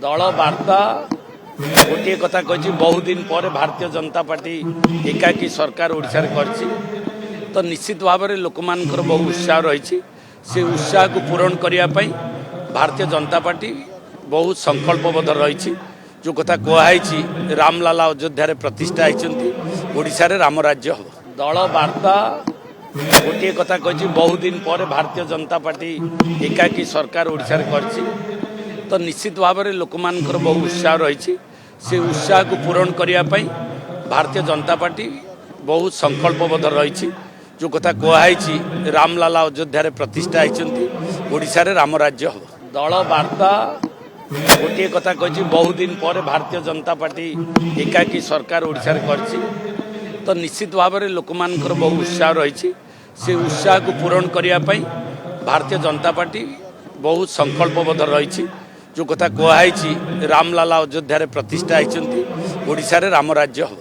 दल वार्ता गोटे कथा कही बहुत दिन पर भारतीय जनता पार्टी एकाकी सरकार ओडिशा रे करछि तो निश्चित भाव में लोक मानकर बहु उत्साह रही से उत्साह को पूरण करने भारतीय जनता पार्टी बहुत संकल्पबद्ध रही जो कथा कहुई रामलाला अयोध्या प्रतिष्ठा होती ओडिशा रे राम राज्य हम दल वार्ता गोटे कथा कही बहुत दिन पर भारतीय जनता पार्टी एकाकी सरकार ओडिशा रे करछि तो निश्चित भाव में लोक मानकर बहु उत्साह रही से उत्साह को पूरण करने भारतीय जनता पार्टी बहुत संकल्पबद्ध रही जो कथा कहुई रामलाला अयोध्या प्रतिष्ठा होती ओडिशा रे राम राज्य हम दल वार्ता गोटे कथा कही बहुत दिन पर भारतीय जनता पार्टी एकाकी सरकार ओडिशा रे करछि तो निश्चित भाव में लोक मानकर बहु उत्साह रही से उत्साह को पूरण करने भारतीय जनता पार्टी बहुत संकल्पबद्ध रही जो कथा कहुई रामलाला अयोध्या प्रतिष्ठा होती ओडिशा रे राम राज्य हम।